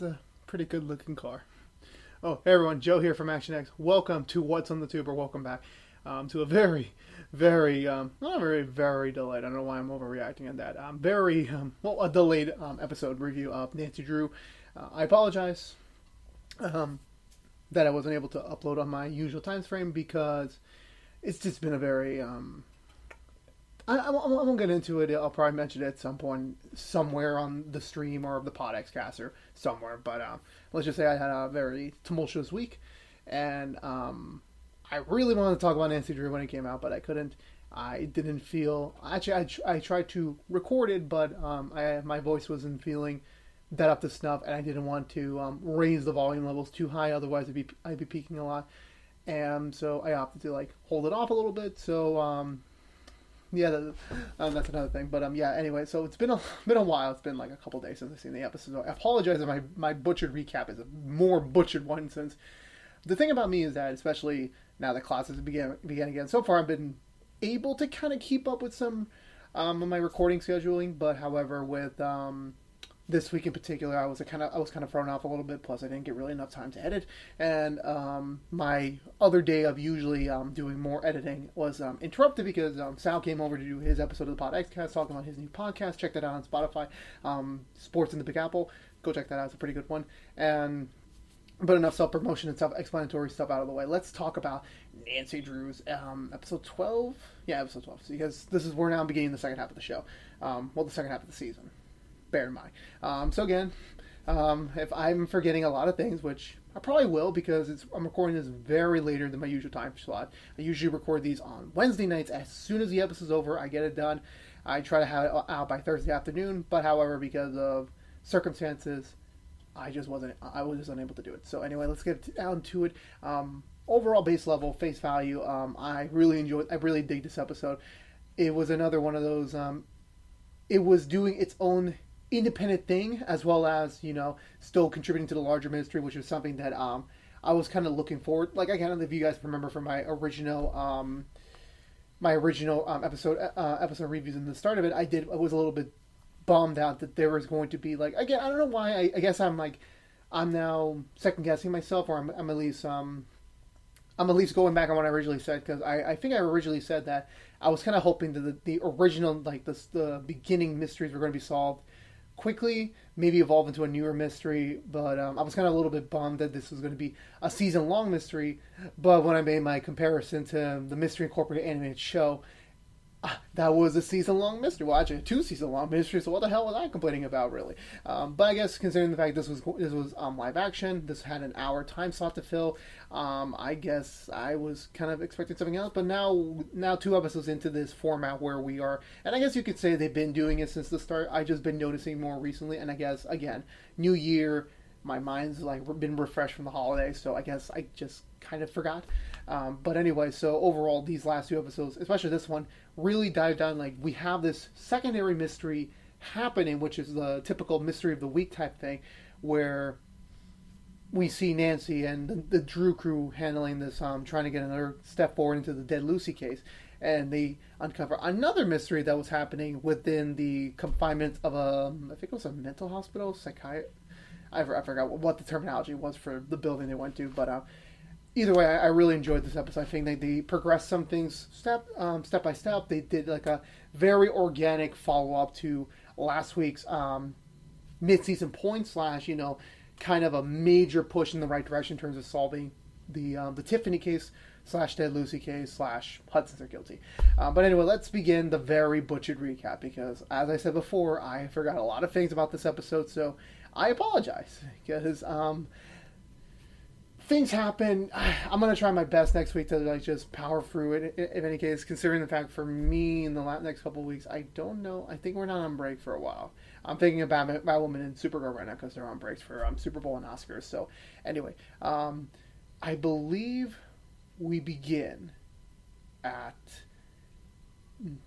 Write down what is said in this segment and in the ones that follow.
That's a pretty good looking car. Oh, hey everyone, Joe here from ActionX. Welcome to What's on the Tube, or welcome back to a not very delayed. I don't know why I'm overreacting on that. A delayed episode review of Nancy Drew. I apologize that I wasn't able to upload on my usual time frame because it's just been a very I won't get into it. I'll probably mention it at some point somewhere on the stream or the PodXcast or somewhere. But let's just say I had a very tumultuous week, and I really wanted to talk about Nancy Drew when it came out, but I couldn't. I didn't feel. Actually, I tried to record it, but my voice wasn't feeling that up to snuff, and I didn't want to raise the volume levels too high. Otherwise, I'd be peaking a lot, and so I opted to hold it off a little bit. So. Yeah, that's another thing. But anyway, so it's been a while. It's been like a couple days since I've seen the episode. So I apologize if my butchered recap is a more butchered one, since the thing about me is that, especially now that classes began again, so far I've been able to kind of keep up with some of my recording scheduling. But however, with this week in particular, I was kind of thrown off a little bit. Plus, I didn't get really enough time to edit, and my other day of usually doing more editing was interrupted because Sal came over to do his episode of the PodXcast talking about his new podcast. Check that out on Spotify, Sports in the Big Apple. Go check that out; it's a pretty good one. But enough self-promotion and self-explanatory stuff out of the way. Let's talk about Nancy Drew's episode 12. Yeah, episode 12, because we're now beginning the second half of the show. The second half of the season. Bear in mind. So again, if I'm forgetting a lot of things, which I probably will because I'm recording this very later than my usual time slot. I usually record these on Wednesday nights. As soon as the episode's over, I get it done. I try to have it out by Thursday afternoon, but however, because of circumstances, I was just unable to do it. So anyway, let's get down to it. Overall base level, face value, I really dig this episode. It was another one of those, it was doing its own independent thing, as well as, still contributing to the larger mystery, which is something that I was kind of looking forward. Like, I don't know if you guys remember from my original episode reviews in the start of it, I was a little bit bummed out that there was going to be again, I don't know why. I guess I'm now second guessing myself, or I'm at least going back on what I originally said, because I think I originally said that I was kind of hoping that the original, the beginning mysteries were going to be solved quickly, maybe evolve into a newer mystery, but I was kind of a little bit bummed that this was going to be a season-long mystery. But when I made my comparison to the Mystery Incorporated animated show, that was a season-long mystery. Well, actually, a 2-season-long mystery, so what the hell was I complaining about, really? But I guess, considering the fact this was live action, this had an hour time slot to fill, I guess I was kind of expecting something else. But now 2 episodes into this format where we are, and I guess you could say they've been doing it since the start. I've just been noticing more recently, and I guess, again, new year, my mind's been refreshed from the holidays, so I guess I just kind of forgot. But anyway, so overall, these last 2 episodes, especially this one, really dive down. We have this secondary mystery happening, which is the typical mystery of the week type thing, where we see Nancy and the Drew crew handling this, trying to get another step forward into the Dead Lucy case. And they uncover another mystery that was happening within the confinement of I think it was a mental hospital, I forgot what the terminology was for the building they went to, but either way, I really enjoyed this episode. I think they progressed some things step by step. They did a very organic follow-up to last week's mid-season point / kind of a major push in the right direction in terms of solving the Tiffany case / Dead Lucy case / Hudson's are guilty. But anyway, let's begin the very butchered recap, because, as I said before, I forgot a lot of things about this episode, so I apologize, because things happen. I'm going to try my best next week to just power through it, in any case, considering the fact for me in the next couple of weeks, I don't know. I think we're not on break for a while. I'm thinking about Batwoman and Supergirl right now because they're on breaks for Super Bowl and Oscars. So anyway, I believe we begin at...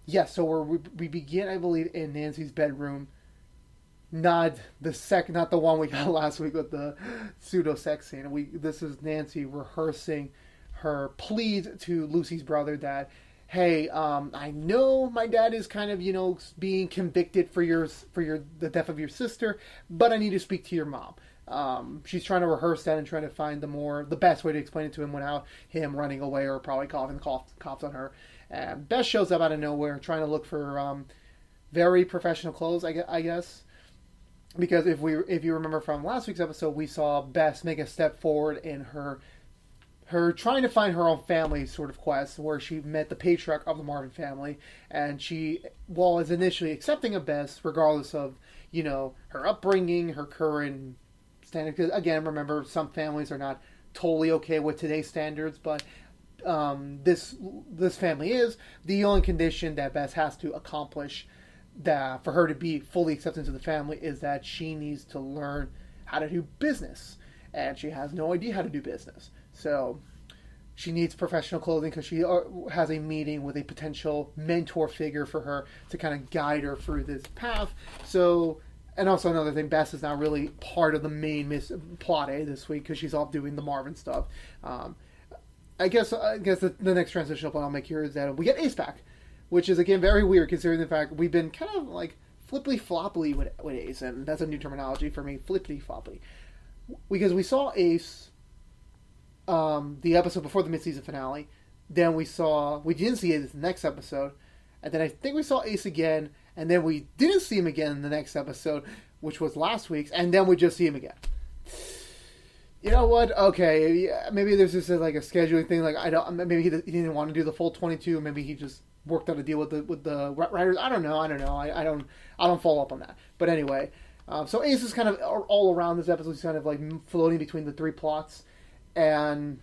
Yes, so we begin, I believe, in Nancy's bedroom. Not the one we got last week with the pseudo sex scene. This is Nancy rehearsing her pleas to Lucy's brother that, hey, I know my dad is kind of being convicted for the death of your sister, but I need to speak to your mom. She's trying to rehearse that and trying to find the best way to explain it to him without him running away or probably coughing coughs on her. And Bess shows up out of nowhere trying to look for very professional clothes, I guess. Because if you remember from last week's episode, we saw Bess make a step forward in her trying to find her own family sort of quest, where she met the patriarch of the Marvin family, and she was initially accepting of Bess, regardless of, her upbringing, her current standard. Because again, remember, some families are not totally okay with today's standards, but this family is. The only condition that Bess has to accomplish that for her to be fully accepted into the family is that she needs to learn how to do business, and she has no idea how to do business. So she needs professional clothing because she has a meeting with a potential mentor figure for her to kind of guide her through this path. So, and also another thing, Bess is not really part of the main plot this week because she's off doing the Marvin stuff. I guess the next transitional point I'll make here is that we get Ace back, which is again very weird considering the fact we've been kind of like flippity floppily with Ace, and that's a new terminology for me, flippity floppily, because we saw Ace the episode before the mid-season finale. Then we didn't see Ace in the next episode, and then I think we saw Ace again, and then we didn't see him again in the next episode, which was last week's, and then we just see him again. You know what? Okay, maybe there's just like a scheduling thing. Like maybe he didn't want to do the full 22. Maybe he just worked out a deal with the writers. I don't know. I don't follow up on that. But anyway, so Ace is kind of all around this episode. He's kind of like floating between the three plots. And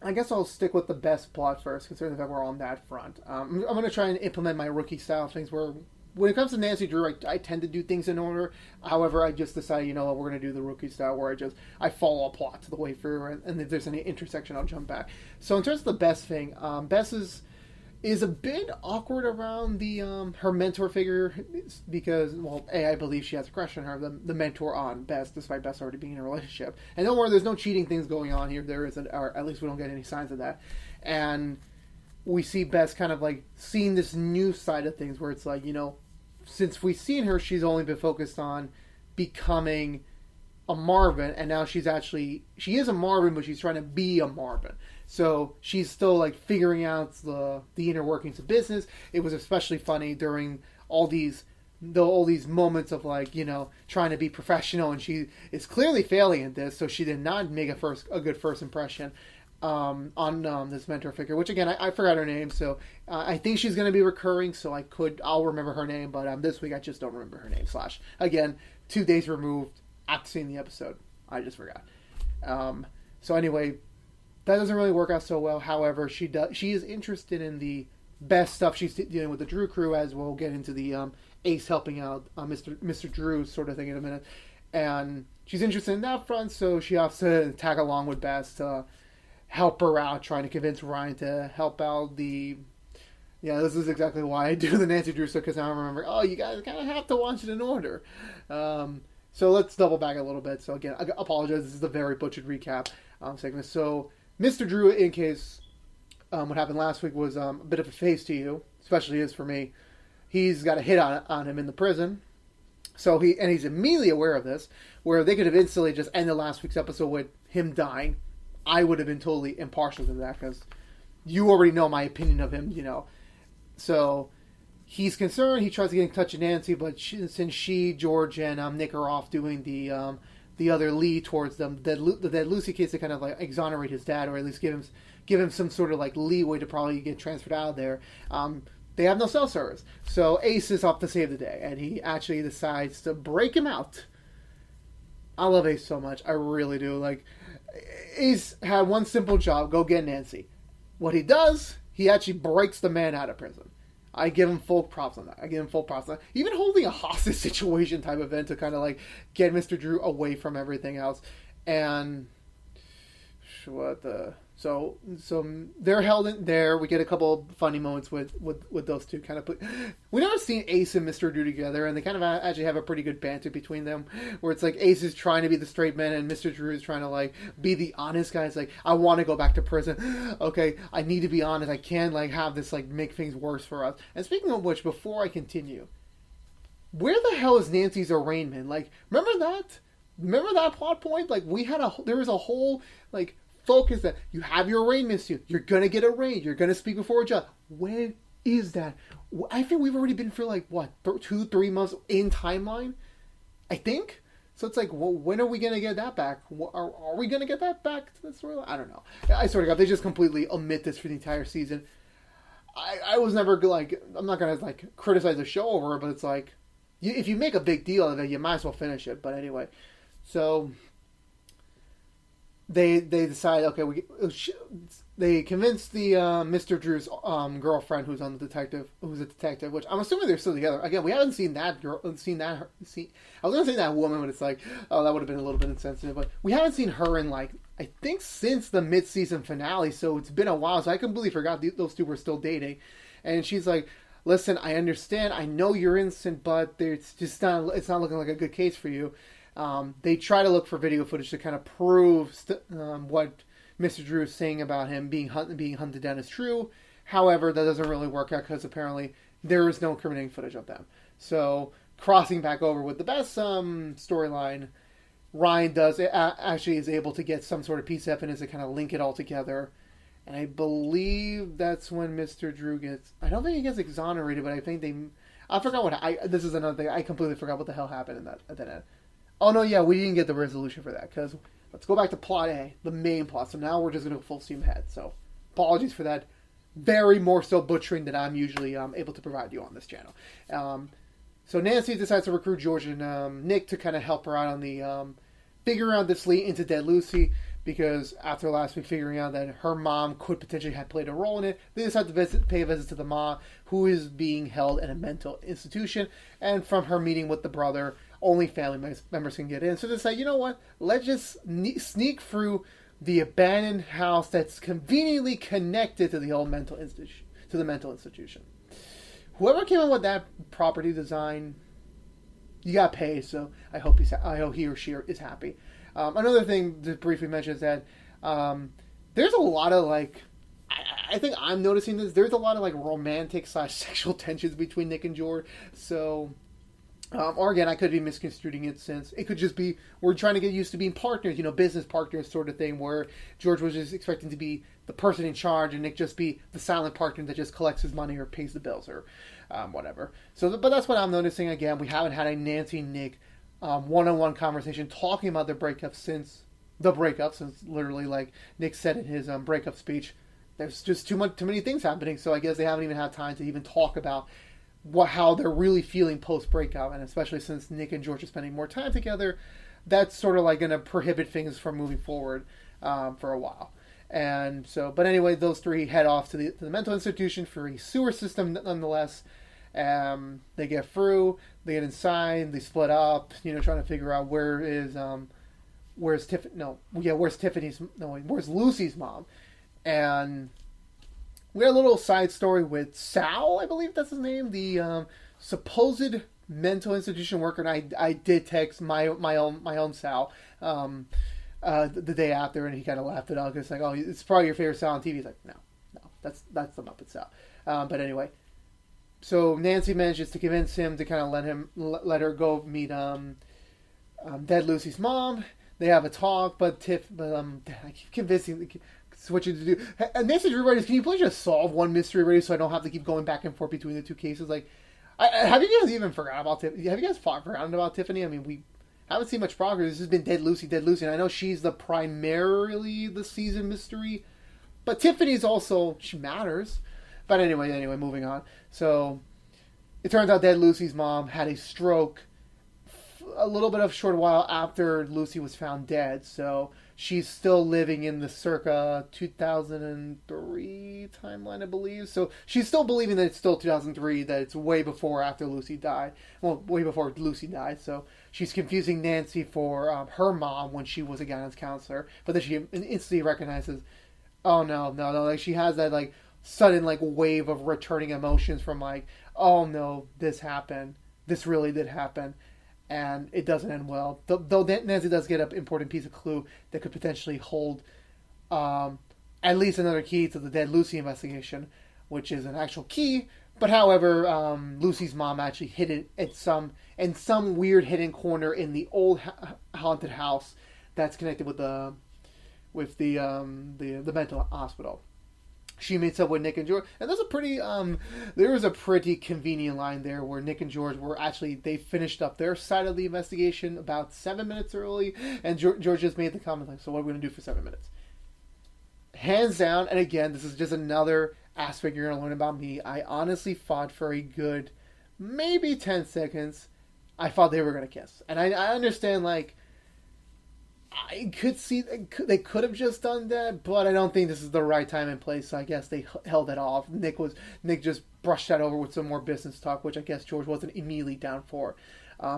I guess I'll stick with the best plot first, considering the fact we're on that front. I'm going to try and implement my rookie style things where, when it comes to Nancy Drew, I tend to do things in order. However, I just decided, we're going to do the rookie style where I follow a plot to the way through, and if there's any intersection, I'll jump back. So in terms of the best thing, Bess is a bit awkward around the her mentor figure because, well, I believe she has a crush on her, the mentor on Bess, despite Bess already being in a relationship. And don't worry, there's no cheating things going on here. There isn't, or at least we don't get any signs of that. And we see Bess kind of like seeing this new side of things where it's like, since we've seen her, she's only been focused on becoming a Marvin, and now she is a Marvin, but she's trying to be a Marvin. So she's still like figuring out the inner workings of business. It was especially funny during all these moments of like, trying to be professional, and she is clearly failing at this. So she did not make a good first impression on this mentor figure, which again, I forgot her name. So I think she's going to be recurring. So I'll remember her name, but this week I just don't remember her name. / again, 2 days removed after seeing the episode, I just forgot. So anyway, that doesn't really work out so well. However, she is interested in the best stuff. She's dealing with the Drew crew, as we'll get into the Ace helping out Mr. Drew sort of thing in a minute. And she's interested in that front, so she has to tag along with Bess to help her out, trying to convince Ryan to help out this is exactly why I do the Nancy Drew stuff, because I remember, you guys kind of have to watch it in order. So let's double back a little bit. So again, I apologize. This is a very butchered recap segment. So Mr. Drew, in case what happened last week was a bit of a face to you, especially is for me. He's got a hit on him in the prison. So he's immediately aware of this, where they could have instantly just ended last week's episode with him dying. I would have been totally impartial to that, because you already know my opinion of him, So he's concerned. He tries to get in touch with Nancy, but since George, and Nick are off doing the other lead towards them, the Dead Lucy case, to kind of like exonerate his dad, or at least give him some sort of like leeway to probably get transferred out of there. They have no cell service, so Ace is off to save the day, and he actually decides to break him out. I love Ace so much, I really do. Like, Ace had one simple job: go get Nancy. What he does, he actually breaks the man out of prison. I give him full props on that. Even holding a hostage situation type event to kind of like get Mr. Drew away from everything else. And so they're held in there. We get a couple of funny moments with those two. We never seen Ace and Mr. Drew together, and they kind of actually have a pretty good banter between them, where it's like Ace is trying to be the straight man, and Mr. Drew is trying to like be the honest guy. It's like, I want to go back to prison. Okay, I need to be honest. I can't like have this like make things worse for us. And speaking of which, before I continue, where the hell is Nancy's arraignment? Like, remember that? Remember that plot point? Like there was a whole like focus that you have your arraignment soon. You're gonna get arraigned. You're gonna speak before a judge. When is that? I think we've already been for like what 2-3 months in timeline. I think. So it's like, well, when are we going to get that back? Are we going to get that back to the storyline? I don't know. I swear to God, they just completely omit this for the entire season. I was never like, I'm not going to like criticize the show over it, but it's like, if you make a big deal of it, you might as well finish it. But anyway, so they decide, okay, they convince the Mr. Drew's girlfriend who's a detective, which I'm assuming they're still together. Again, we haven't seen that girl, I was gonna say that woman, but it's like, oh, that would have been a little bit insensitive. But we haven't seen her in like, I think since the mid-season finale, so it's been a while. So I completely forgot those two were still dating. And she's like, listen, I understand, I know you're innocent, but it's not looking like a good case for you. They try to look for video footage to kind of prove what Mr. Drew is saying about him being hunted down is true. However, that doesn't really work out because apparently there is no incriminating footage of them. So crossing back over with the best storyline, Ryan actually is able to get some sort of piece of evidence to kind of link it all together. And I believe that's when Mr. Drew I don't think he gets exonerated, but I think I forgot this is another thing. I completely forgot what the hell happened at that end. Oh no, yeah, we didn't get the resolution for that because let's go back to plot A, the main plot. So now we're just going to go full steam ahead. So apologies for that. Very more so butchering than I'm usually able to provide you on this channel. So Nancy decides to recruit George and Nick to kind of help her out on the figuring out this lead into Dead Lucy, because after last week figuring out that her mom could potentially have played a role in it, they decide to pay a visit to the mom, who is being held in a mental institution, and from her meeting with the brother, only family members can get in. So they decide, you know what, let's just sneak through the abandoned house that's conveniently connected to the old mental institution. Whoever came up with that property design, you got paid. So I hope he or she is happy. Another thing to briefly mention is that there's a lot of like, I think I'm noticing this. There's a lot of like romantic / sexual tensions between Nick and George. So. Or again, I could be misconstruing it, since it could just be we're trying to get used to being partners, business partners sort of thing, where George was just expecting to be the person in charge and Nick just be the silent partner that just collects his money or pays the bills or whatever. So, but that's what I'm noticing. Again, we haven't had a Nancy-Nick one-on-one conversation talking about the breakup since literally, like Nick said in his breakup speech, there's just too many things happening. So I guess they haven't even had time to even talk about how they're really feeling post-breakup, and especially since Nick and George are spending more time together, that's sort of like going to prohibit things from moving forward for a while. And so, but anyway, those three head off to the mental institution for a sewer system nonetheless. They get through, they get inside, they split up, trying to figure out where's Lucy's mom. And we had a little side story with Sal, I believe that's his name, the supposed mental institution worker. And I did text my own Sal the day after, and he kind of laughed it out. It's like, oh, it's probably your favorite Sal on TV. He's like, no, that's the Muppet Sal. But anyway, so Nancy manages to convince him to kind of let her go meet Dead Lucy's mom. They have a talk, but I keep convincing. What you to do. And Nancy Drew writers, can you please just solve one mystery already so I don't have to keep going back and forth between the two cases? Like, have you guys even forgotten about Tiffany? Have you guys forgotten about Tiffany? I mean, we haven't seen much progress. This has been Dead Lucy. And I know she's primarily the season mystery, but Tiffany's also, she matters. But anyway, moving on. So, it turns out Dead Lucy's mom had a stroke a little bit of a short while after Lucy was found dead. So, she's still living in the circa 2003 timeline, I believe. So she's still believing that it's still 2003, that it's way before after Lucy died. Well, way before Lucy died. So she's confusing Nancy for her mom when she was a guidance counselor. But then she instantly recognizes, oh, no. Like, she has that, like, sudden, like, wave of returning emotions from, like, oh, no, this happened. This really did happen. And it doesn't end well. Though Nancy does get an important piece of clue that could potentially hold at least another key to the Dead Lucy investigation, which is an actual key But however, Lucy's mom actually hid it at some weird hidden corner in the old haunted house that's connected with the mental hospital. She meets up with Nick and George, and there was a pretty convenient line there where Nick and George they finished up their side of the investigation about 7 minutes early, and George just made the comment like, "So what are we going to do for 7 minutes?" Hands down, and again, this is just another aspect you're going to learn about me. I honestly thought for a good maybe 10 seconds, I thought they were going to kiss, and I understand like. I could see they could have just done that, but I don't think this is the right time and place. So I guess they held it off. Nick just brushed that over with some more business talk, which I guess George wasn't immediately down for.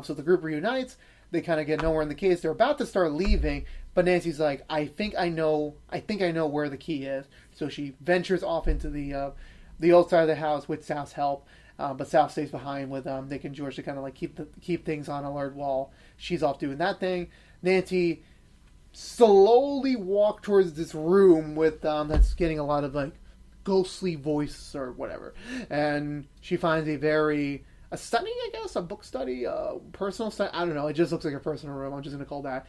So the group reunites. They kind of get nowhere in the case. They're about to start leaving, but Nancy's like, "I think I know where the key is." So she ventures off into the old side of the house with Sal's help. But Sal stays behind with Nick and George to kind of like keep things on alert while she's off doing that thing. Nancy slowly walk towards this room with that's getting a lot of like ghostly voice or whatever, and she finds a study, I guess, a book study, personal study. I don't know. It just looks like a personal room. I'm just gonna call that.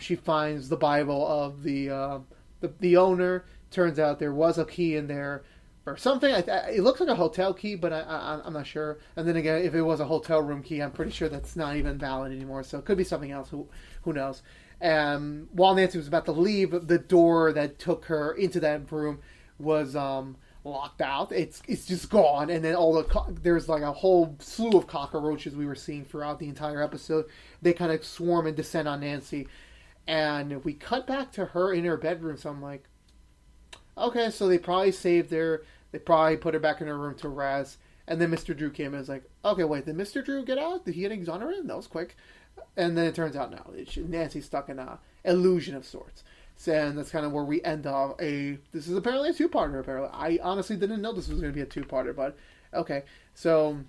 She finds the Bible of the owner. Turns out there was a key in there or something. It looks like a hotel key, but I'm not sure. And then again, if it was a hotel room key, I'm pretty sure that's not even valid anymore. So it could be something else. Who knows? And while Nancy was about to leave, the door that took her into that room was locked out. It's just gone, and then there's like a whole slew of cockroaches we were seeing throughout the entire episode. They kind of swarm and descend on Nancy, and we cut back to her in her bedroom. So I'm like, okay, so they probably saved her. They probably put her back in her room to rest. And then Mr. Drew came and was like, okay, wait, did Mr. Drew get out? Did he get exonerated? That was quick. And then it turns out, no, Nancy's stuck in a illusion of sorts. So, and that's kind of where we end off this is apparently a two-parter, apparently. I honestly didn't know this was going to be a two-parter, but okay. So,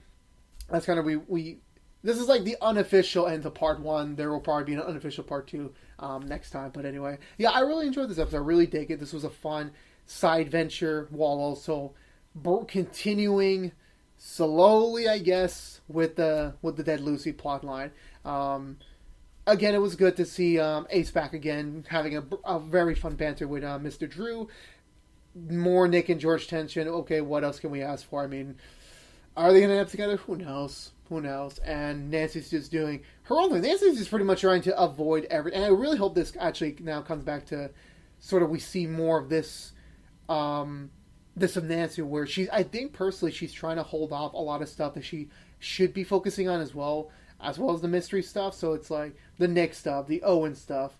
that's kind of, this is like the unofficial end of part one. There will probably be an unofficial part two next time. But anyway, yeah, I really enjoyed this episode. I really dig it. This was a fun side venture while also continuing slowly, I guess, with the Dead Lucy plotline. Again, it was good to see Ace back again, having a very fun banter with Mr. Drew. More Nick and George tension. Okay, what else can we ask for? I mean, are they going to end up together? Who knows? And Nancy's just doing her own thing. Nancy's just pretty much trying to avoid and I really hope this actually now comes back to sort of we see more of this of Nancy where I think personally she's trying to hold off a lot of stuff that she should be focusing on as well as the mystery stuff. So it's like the Nick stuff, the Owen stuff,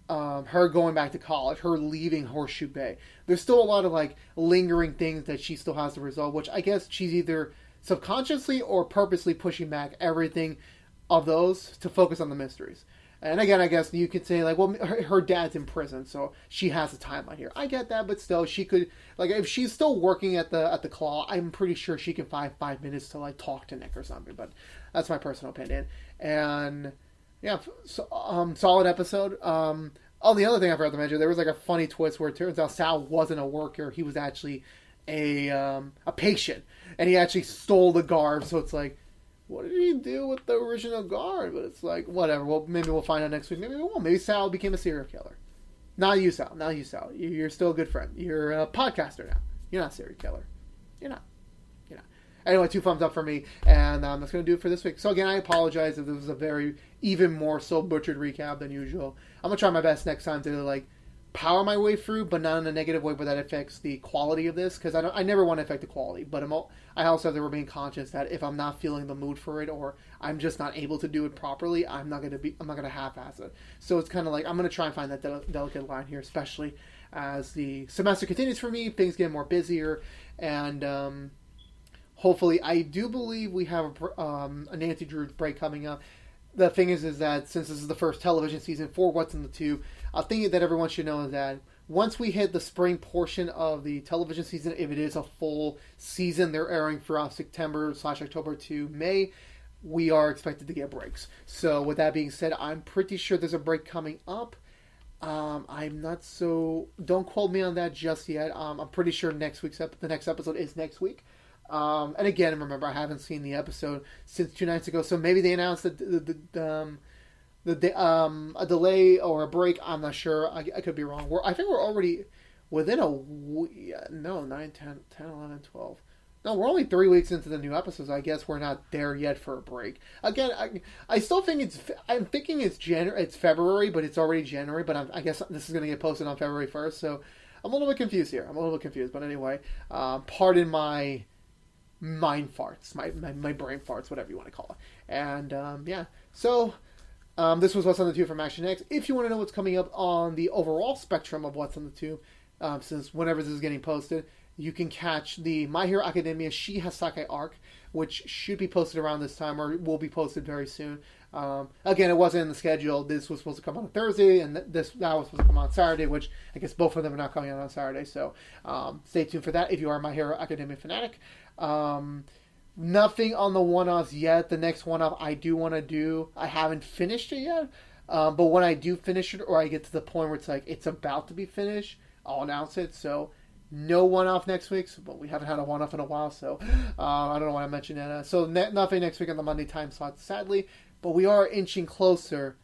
her going back to college, her leaving Horseshoe Bay. There's still a lot of like lingering things that she still has to resolve, which I guess she's either subconsciously or purposely pushing back everything of those to focus on the mysteries. And again, I guess you could say, like, well, her dad's in prison, so she has a timeline here. I get that, but still, she could, like, if she's still working at the Claw, I'm pretty sure she can find 5 minutes to, like, talk to Nick or something, but that's my personal opinion. And, yeah, so, solid episode. Oh, the other thing I forgot to mention, there was, like, a funny twist where it turns out Sal wasn't a worker, he was actually a patient, and he actually stole the garb, so it's like, what did he do with the original guard? But it's like, whatever. Well, maybe we'll find out next week. Maybe we won't. Maybe Sal became a serial killer. Not you, Sal. You're still a good friend. You're a podcaster now. You're not a serial killer. You're not. Anyway, 2 thumbs up for me. And that's going to do it for this week. So again, I apologize if this was a very, even more so butchered recap than usual. I'm going to try my best next time to, like, power my way through, but not in a negative way, but that affects the quality of this, because I never want to affect the quality, but I also have to remain conscious that if I'm not feeling the mood for it, or I'm just not able to do it properly, I'm not going to half-ass it. So it's kind of like, I'm going to try and find that delicate line here, especially as the semester continues for me, things get more busier, and hopefully, I do believe we have a Nancy Drew break coming up. The thing is that since this is the first television season for What's in the Tube, a thing that everyone should know is that once we hit the spring portion of the television season, if it is a full season, they're airing throughout September/October to May, we are expected to get breaks. So with that being said, I'm pretty sure there's a break coming up. I'm not so... Don't quote me on that just yet. I'm pretty sure the next episode is next week. And again, remember, I haven't seen the episode since 2 nights ago, so maybe they announced that a delay or a break. I'm not sure. I could be wrong. I think we're already within a no 9, 10, 10, 11, 12. No, we're only 3 weeks into the new episodes. I guess we're not there yet for a break. Again, I still think I'm thinking it's January. It's February, but it's already January. But I guess this is going to get posted on February 1st. So I'm a little bit confused here. But anyway, pardon my mind farts, my brain farts, whatever you want to call it. And yeah, so this was What's on the Tube from ActionX. If you want to know what's coming up on the overall spectrum of What's on the Tube, since whenever this is getting posted, you can catch the My Hero Academia She Hasake arc, which should be posted around this time, or will be posted very soon. Again, it wasn't in the schedule. This was supposed to come on Thursday, and that was supposed to come on Saturday, which I guess both of them are not coming out on Saturday. So stay tuned for that if you are a My Hero Academia fanatic. Nothing on the one-offs yet. The next one-off I do want to do, I haven't finished it yet, but when I do finish it, or I get to the point where it's like it's about to be finished, I'll announce it. So no one-off next week, but we haven't had a one-off in a while, so I don't know why I mentioned that. So nothing next week on the Monday time slot, sadly, but we are inching closer.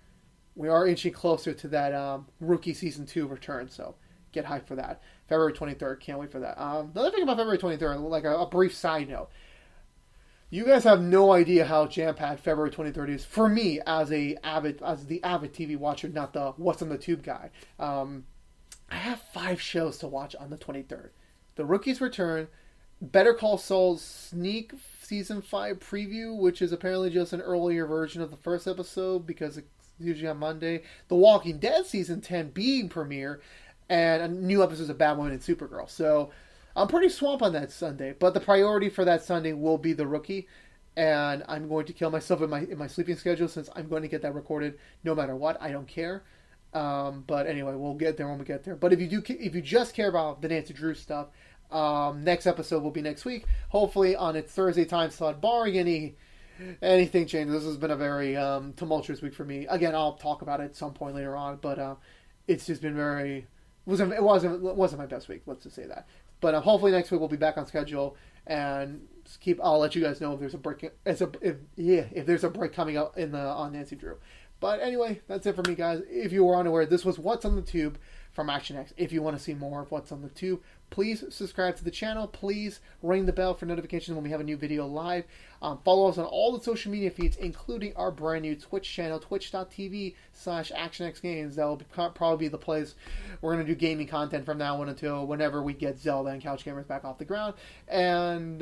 We are inching closer to that Rookie Season 2 return, so get hyped for that. February 23rd, can't wait for that. The other thing about February 23rd, like a brief side note, you guys have no idea how jam-packed February 23rd is for me as the avid TV watcher, not the What's on the Tube guy. I have 5 shows to watch on the 23rd. The Rookie's Return, Better Call Saul's sneak Season 5 preview, which is apparently just an earlier version of the first episode because it's usually on Monday. The Walking Dead Season 10 being premiere, and a new episodes of Batwoman and Supergirl. So I'm pretty swamped on that Sunday, but the priority for that Sunday will be The Rookie, and I'm going to kill myself in my sleeping schedule since I'm going to get that recorded no matter what. I don't care. But anyway, we'll get there when we get there. But if you just care about the Nancy Drew stuff, next episode will be next week, hopefully on its Thursday time slot, barring anything changes. This has been a very tumultuous week for me. Again, I'll talk about it at some point later on, but it's just been it wasn't my best week. Let's just say that. But hopefully next week we'll be back on schedule, and I'll let you guys know if there's a break. If there's a break coming up on Nancy Drew. But anyway, that's it for me, guys. If you were unaware, this was What's on the Tube from ActionX. If you want to see more of What's on the Tube, please subscribe to the channel. Please ring the bell for notifications when we have a new video live. Follow us on all the social media feeds, including our brand new Twitch channel, twitch.tv/ActionXGames. That will probably be the place we're going to do gaming content from now on until whenever we get Zelda and Couch Gamers back off the ground. And,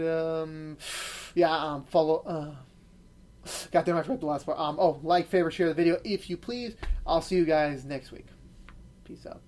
follow... God damn, I forgot the last part. Like, favorite, share the video if you please. I'll see you guys next week. Peace out.